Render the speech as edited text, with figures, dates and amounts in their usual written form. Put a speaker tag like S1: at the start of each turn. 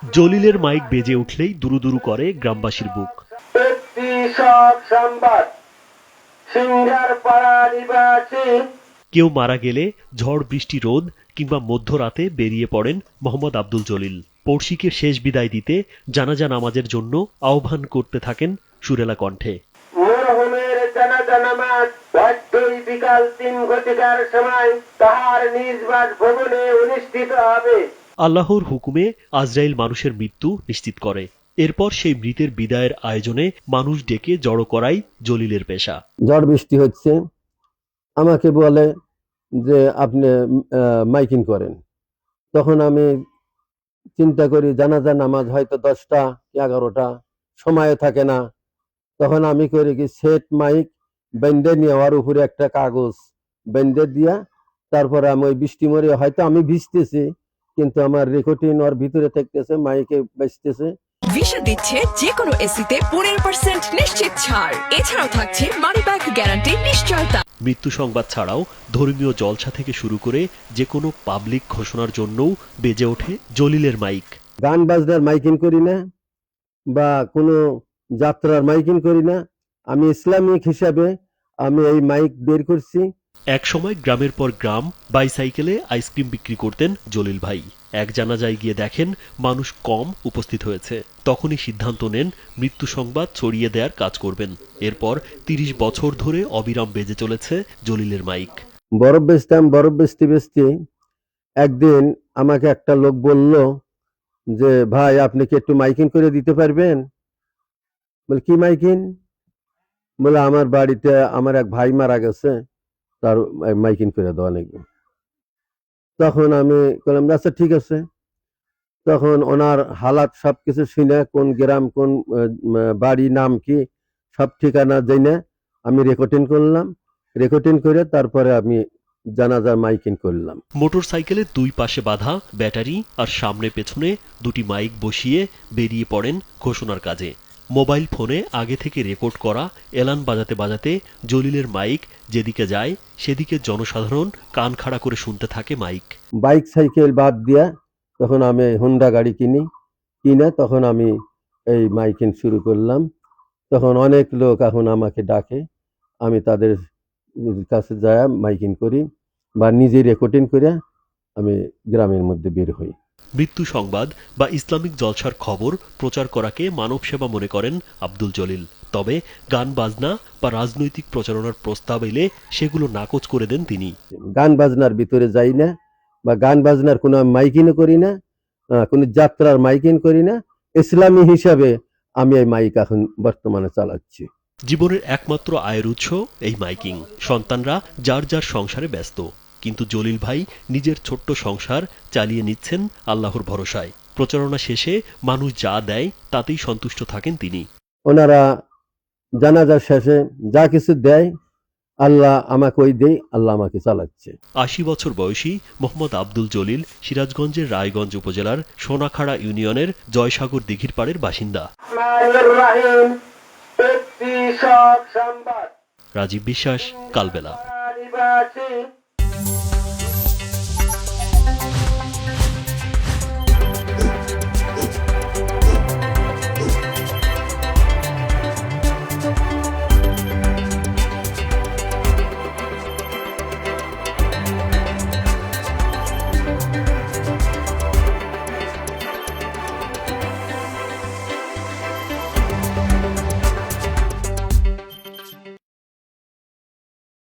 S1: জলিলের mic বেজে উঠলেই দুরু দুরু করে গ্রামবাসীর বুক। কেউ মারা গেলে ঝড় বৃষ্টি রোদ কিংবা মধ্যরাতে বেরিয়ে পড়েন মোহাম্মদ আব্দুল জলিল। পড়শিকে শেষ বিদায় দিতে জানাজা নামাজের জন্য আহ্বান করতে থাকেন সুরেলা কণ্ঠে।
S2: মরহুমের জানাজা নামাজ বিকাল ৩ ঘটিকার সময় তাহার নিজ বাসভবনে অনুষ্ঠিত হবে।
S1: আল্লাহর হুকুমে আজরাইল মানুষের মৃত্যু নিশ্চিত করে। এরপর সেই মৃতের বিদায়ের আয়োজনে মানুষ ডেকে জড়ো করাই জলিলের পেশা।
S3: ঝড় বৃষ্টি হচ্ছে, আমাকে বলে যে আপনি মাইকিং করেন। তখন আমি চিন্তা করি জানাজা নামাজ হয়তো 10টা কি 11টা, সময় থাকে না। তখন আমি করি কি সেট মাইক বেঁধে নিয়ে ওর উপরে একটা কাগজ বেঁধে দিয়া তারপরে আমি ওই বৃষ্টি মরে হয়তো আমি ভিজতেছি কিন্তু আমার রেকর্ডিং ওর ভিতরে থাকতেছে, মাইকে বাজতেছে।
S4: ভিশন দিচ্ছে যে কোনো এসিতে 15% নিশ্চিত ছাড়। এছাড়াও থাকছে মানি ব্যাক গ্যারান্টি নিশ্চয়তা।
S1: মৃত্যু সংবাদ ছাড়াও ধর্মীয় জলসা থেকে শুরু করে যে কোনো পাবলিক ঘোষণার জন্যও বেজে ওঠে জলিলের মাইক।
S3: গান বাজনার মাইকিং করি না বা কোনো যাত্রার মাইকিং করি না, আমি ইসলামিক হিসাবে আমি এই মাইক বের করছি।
S1: এক সময় গ্রামের পর গ্রাম বাইসাইকেলে আইসক্রিম বিক্রি করতেন জলিল ভাই। এক জানাজায় গিয়ে দেখেন মানুষ কম উপস্থিত হয়েছে। তখনই সিদ্ধান্ত নেন মৃত্যু সংবাদ ছড়িয়ে দেওয়ার কাজ করবেন। এরপর 30 বছর ধরে অবিরাম বেজে চলেছে জলিলের মাইক।
S3: বরফ বেচতাম, বরফ বেচতে বেচতে একদিন আমাকে একটা লোক বলল যে ভাই আপনি কি একটু মাইকিং করে দিতে পারবেন? বলে কি মাইকিং? বলে আমার বাড়িতে আমার এক ভাই মারা গেছে, তার মাইকিং করে দেওয়া লাগবে। তখন আমি বললাম আচ্ছা ঠিক আছে। তখন ওনার হালাত সবকিছু শুনে কোন গ্রাম কোন বাড়ি নাম কি সব ঠিকানা জেনে আমি রেকর্ডিং করলাম। রেকর্ডিং করে তারপরে আমি জানাজার মাইকিং করলাম।
S1: মোটর সাইকেলের দুই পাশে বাঁধা ব্যাটারি আর সামনে পেছনে দুটি মাইক বসিয়ে বেরিয়ে পড়েন ঘোষণার কাজে। মোবাইল ফোনে আগে থেকে রেকর্ড করা এলান বাজাতে বাজাতে জলিলের মাইক যেদিকে যায় সেদিকে জনসাধারণ কান খাড়া করে শুনতে থাকে মাইক।
S3: বাইক সাইকেল বাদ দিয়া তখন আমি হোন্ডা গাড়ি কিনে তখন আমি এই মাইকিং শুরু করলাম। তখন অনেক লোক এখন আমাকে ডাকে, আমি তাদের কাছে যায় মাইকিং করি বা নিজে রেকর্ডিং করে আমি গ্রামের মধ্যে বের হই।
S1: মৃত্যু সংবাদ বা ইসলামিক জলসার খবর প্রচার করাকে মানব সেবা মনে করেন আব্দুল জলিল। তবে গান বাজনা বা রাজনৈতিক প্রচারণার প্রস্তাব এলে সেগুলো নাকচ করে দেন তিনি।
S3: গান বাজনার ভিতরে যাই না বা গান বাজনার কোনো মাইকিংও করি না, কোনো যাত্রার মাইকিং করি না। ইসলামী হিসাবে আমি এই মাইক এখন বর্তমানে চালাচ্ছি।
S1: জীবনের একমাত্র আয়ের উৎস এই মাইকিং। সন্তানরা যার যার সংসারে ব্যস্ত, কিন্তু জলিল ভাই নিজের ছোট্ট সংসার চালিয়ে নিচ্ছেন আল্লাহর ভরসায়। প্রচারণা শেষে মানুষ যা দেয় তাতেই সন্তুষ্ট থাকেন তিনি।
S3: ওনারা জানাজার শেষে যা কিছু দেয় আল্লাহ আমাকে ওই দেয়, আল্লাহ আমাকে চালাচ্ছে।
S1: 80 বছর বয়সী মোহাম্মদ আব্দুল জলিল সিরাজগঞ্জের রায়গঞ্জ উপজেলার সোনাখাড়া ইউনিয়নের জয়সাগর দিঘির পাড়ের বাসিন্দা। রাজীব বিশ্বাস, কালবেলা।